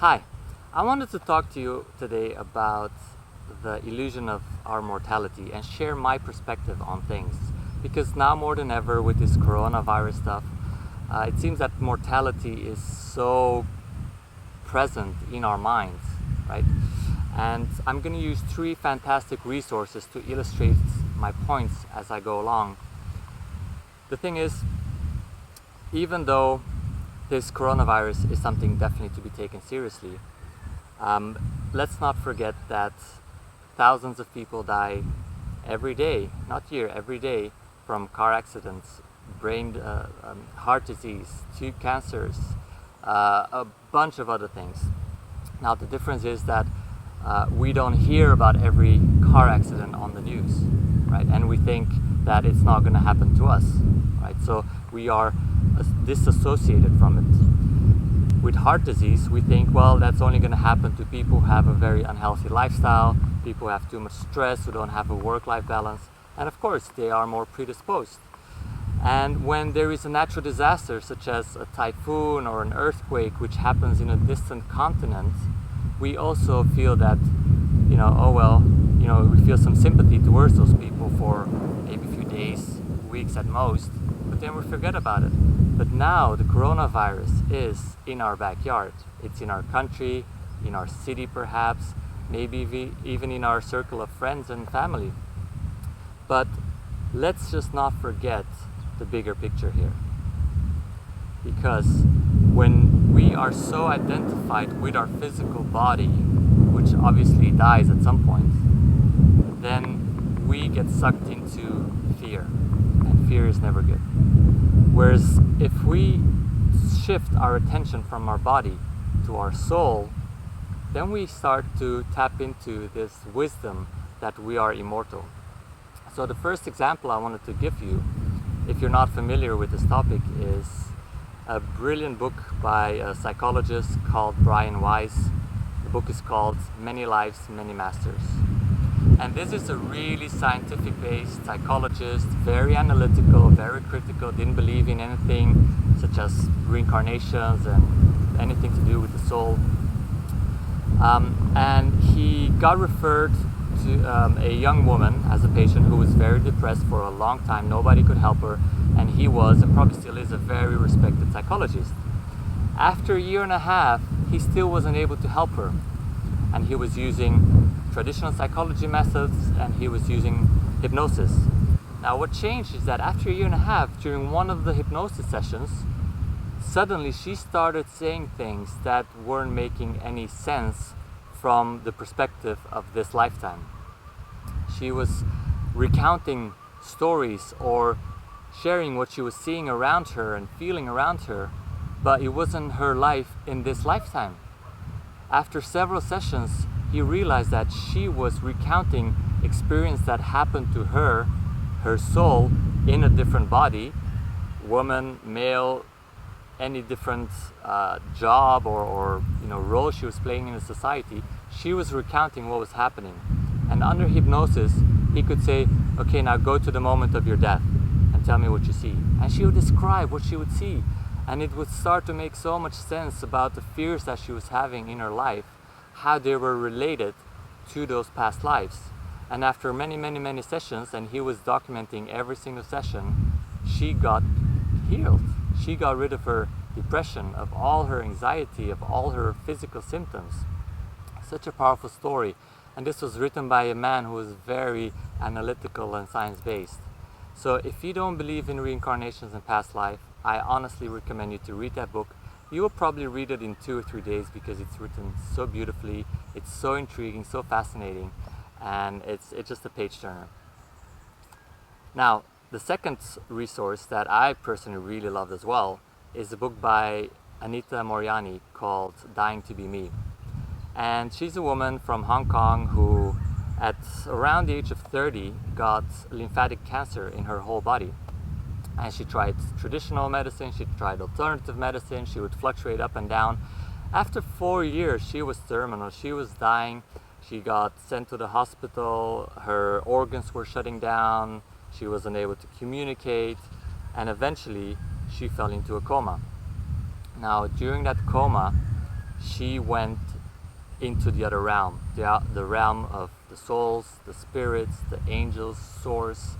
Hi, I wanted to talk to you today about the illusion of our mortality and share my perspective on things. Because now more than ever with this coronavirus stuff, it seems that mortality is so present in our minds, right? And I'm going to use three fantastic resources to illustrate my points as I go along. The thing is, even though this coronavirus is something definitely to be taken seriously, let's not forget that thousands of people die every day, not year, every day, from car accidents, heart disease, tube cancers, a bunch of other things. Now the difference is that we don't hear about every car accident on the news, right? And we think that it's not going to happen to us, right? So we are disassociated from it. With heart disease, we think, well, that's only going to happen to people who have a very unhealthy lifestyle, people who have too much stress, who don't have a work-life balance, and of course they are more predisposed. And when there is a natural disaster such as a typhoon or an earthquake which happens in a distant continent, we also feel that, we feel some sympathy towards those people for maybe a few days, weeks at most, but then we forget about it. But now the coronavirus is in our backyard. It's in our country, in our city perhaps, maybe even in our circle of friends and family. But let's just not forget the bigger picture here. Because when we are so identified with our physical body, which obviously dies at some point, then we get sucked into fear, and fear is never good. Whereas if we shift our attention from our body to our soul, then we start to tap into this wisdom that we are immortal. So the first example I wanted to give you, if you're not familiar with this topic, is a brilliant book by a psychologist called Weiss. The book is called Many Lives, Many Masters. And this is a really scientific-based psychologist, very analytical, very critical, didn't believe in anything such as reincarnations and anything to do with the soul. And he got referred to a young woman as a patient who was very depressed for a long time. Nobody could help her, and he was, and probably still is, a very respected psychologist. After a year and a half, he still wasn't able to help her, and he was using traditional psychology methods, and he was using hypnosis. Now what changed is that after a year and a half, during one of the hypnosis sessions, suddenly she started saying things that weren't making any sense from the perspective of this lifetime. She was recounting stories or sharing what she was seeing around her and feeling around her, but it wasn't her life in this lifetime. After several sessions, he realized that she was recounting experience that happened to her, her soul, in a different body, woman, male, any different job or role she was playing in the society. She was recounting what was happening. And under hypnosis, he could say, okay, now go to the moment of your death and tell me what you see. And she would describe what she would see. And it would start to make so much sense about the fears that she was having in her life, how they were related to those past lives. And after many sessions, and he was documenting every single session, she got healed. She got rid of her depression, of all her anxiety, of all her physical symptoms. Such a powerful story. And this was written by a man who was very analytical and science-based. So if you don't believe in reincarnations and past life, I honestly recommend you to read that book. You will probably read it in 2 or 3 days because it's written so beautifully, it's so intriguing, so fascinating, and it's just a page turner. Now, the second resource that I personally really loved as well is a book by Anita Moorjani called Dying to Be Me. And she's a woman from Hong Kong who, at around the age of 30, got lymphatic cancer in her whole body. And she tried traditional medicine, she tried alternative medicine, she would fluctuate up and down. After 4 years, she was terminal, she was dying. She got sent to the hospital, her organs were shutting down, she was unable to communicate, and eventually she fell into a coma. Now, during that coma, she went into the other realm, the realm of the souls, the spirits, the angels, source,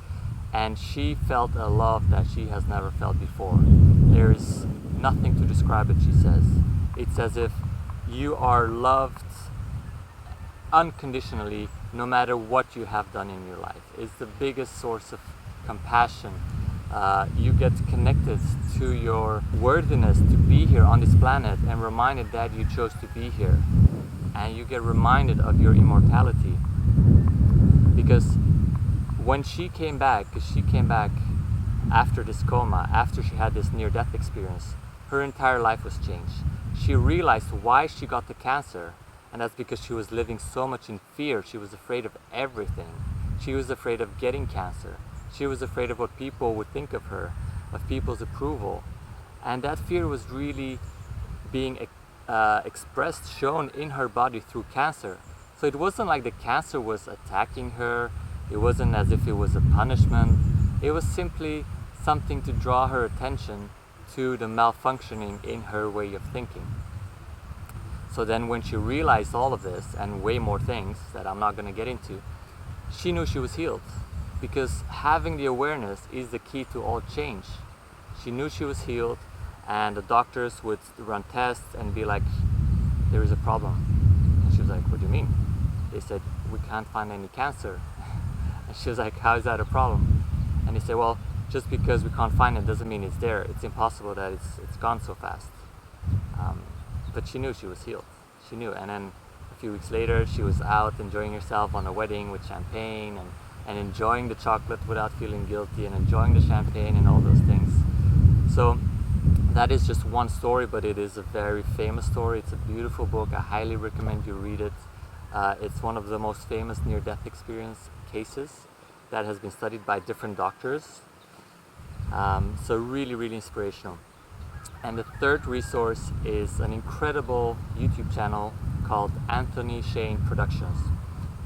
and she felt a love that she has never felt before. There is nothing to describe it, she says. It's as if you are loved unconditionally no matter what you have done in your life. It's the biggest source of compassion. You get connected to your worthiness to be here on this planet and reminded that you chose to be here. And you get reminded of your immortality. Because when she came back, after this coma, after she had this near-death experience, her entire life was changed. She realized why she got the cancer, and that's because she was living so much in fear. She was afraid of everything. She was afraid of getting cancer. She was afraid of what people would think of her, of people's approval. And that fear was really being expressed, shown in her body through cancer. So it wasn't like the cancer was attacking her. It wasn't as if it was a punishment. It was simply something to draw her attention to the malfunctioning in her way of thinking. So then when she realized all of this and way more things that I'm not going to get into, she knew she was healed, because having the awareness is the key to all change. She knew she was healed, and the doctors would run tests and be like, there is a problem. And she was like, what do you mean? They said, we can't find any cancer. And she was like, how is that a problem? And they said, well, just because we can't find it doesn't mean it's there. It's impossible that it's gone so fast. But she knew she was healed. She knew. And then a few weeks later, she was out enjoying herself on a wedding with champagne and enjoying the chocolate without feeling guilty and enjoying the champagne and all those things. So that is just one story, but it is a very famous story. It's a beautiful book. I highly recommend you read it. It's one of the most famous near-death experience cases that has been studied by different doctors. So really, really inspirational. And the third resource is an incredible YouTube channel called Anthony Shane Productions.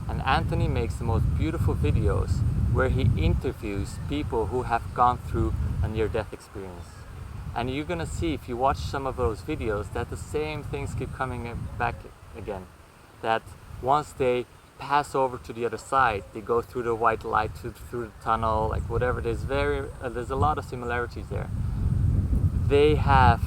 And Anthony makes the most beautiful videos where he interviews people who have gone through a near-death experience. And you're gonna see, if you watch some of those videos, that the same things keep coming back again. That once they pass over to the other side, they go through the white light, through the tunnel, like whatever. There's a lot of similarities there. They have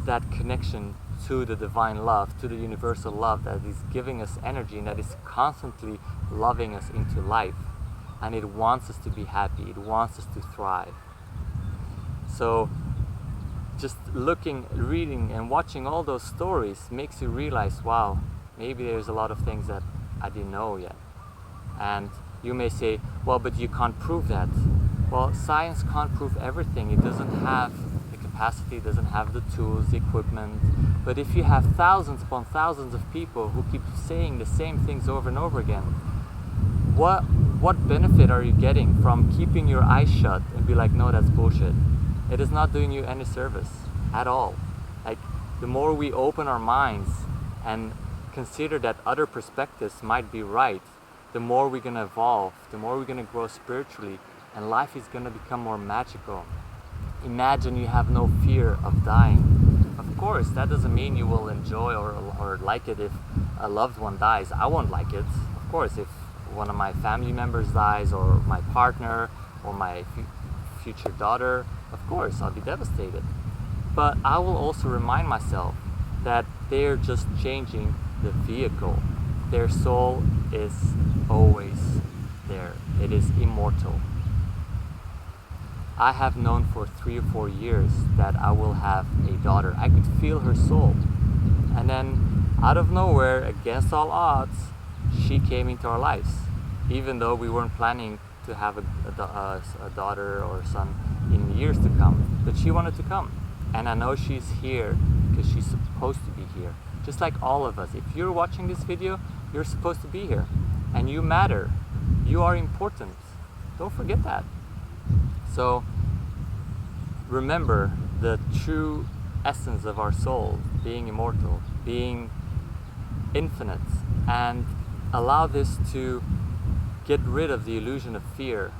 that connection to the divine love, to the universal love that is giving us energy and that is constantly loving us into life. And it wants us to be happy, it wants us to thrive. So just looking, reading and watching all those stories makes you realize, wow, maybe there's a lot of things that I didn't know yet. And you may say, well, but you can't prove that. Well, science can't prove everything. It doesn't have the capacity, it doesn't have the tools, the equipment. But if you have thousands upon thousands of people who keep saying the same things over and over again, what benefit are you getting from keeping your eyes shut and be like, no, that's bullshit? It is not doing you any service at all. Like, the more we open our minds and consider that other perspectives might be right, the more we're gonna evolve, the more we're gonna grow spiritually, and life is gonna become more magical. Imagine you have no fear of dying. Of course, that doesn't mean you will enjoy or like it if a loved one dies. I won't like it. Of course, if one of my family members dies, or my partner, or my future daughter, of course, I'll be devastated. But I will also remind myself that they're just changing the vehicle. Their soul is always there. It is immortal. I have known for 3 or 4 years that I will have a daughter. I could feel her soul. And then out of nowhere, against all odds, she came into our lives. Even though we weren't planning to have a daughter or son in years to come. But she wanted to come. And I know she's here because she's supposed to be here. Just like all of us. If you're watching this video, you're supposed to be here. And you matter. You are important. Don't forget that. So remember the true essence of our soul, being immortal, being infinite, and allow this to get rid of the illusion of fear,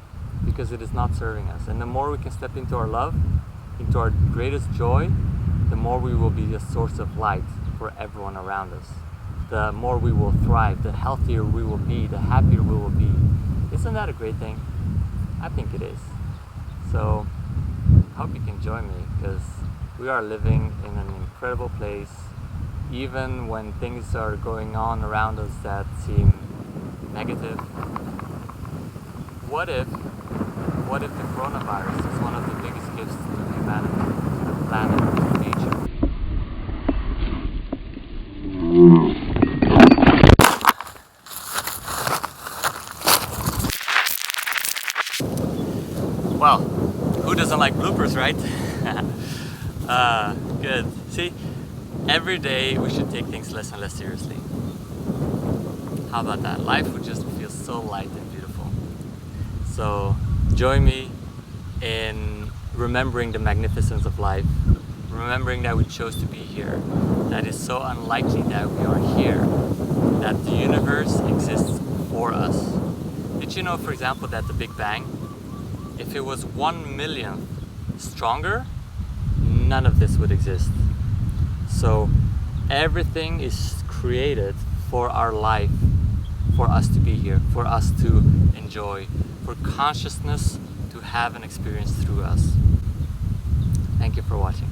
because it is not serving us. And the more we can step into our love, into our greatest joy, the more we will be a source of light for everyone around us. The more we will thrive, the healthier we will be, the happier we will be. Isn't that a great thing? I think it is. So I hope you can join me, because we are living in an incredible place, even when things are going on around us that seem negative. What if the coronavirus is one of the biggest gifts to humanity, to the planet, to nature? Well, who doesn't like bloopers, right? Good. See, every day we should take things less and less seriously. How about that? Life would just feel so light and beautiful. So join me in remembering the magnificence of life, remembering that we chose to be here, that it's so unlikely that we are here, that the universe exists for us. Did you know, for example, that the Big Bang, if it was 1/1,000,000th stronger, none of this would exist. So everything is created for our life, for us to be here, for us to enjoy, for consciousness to have an experience through us. Thank you for watching.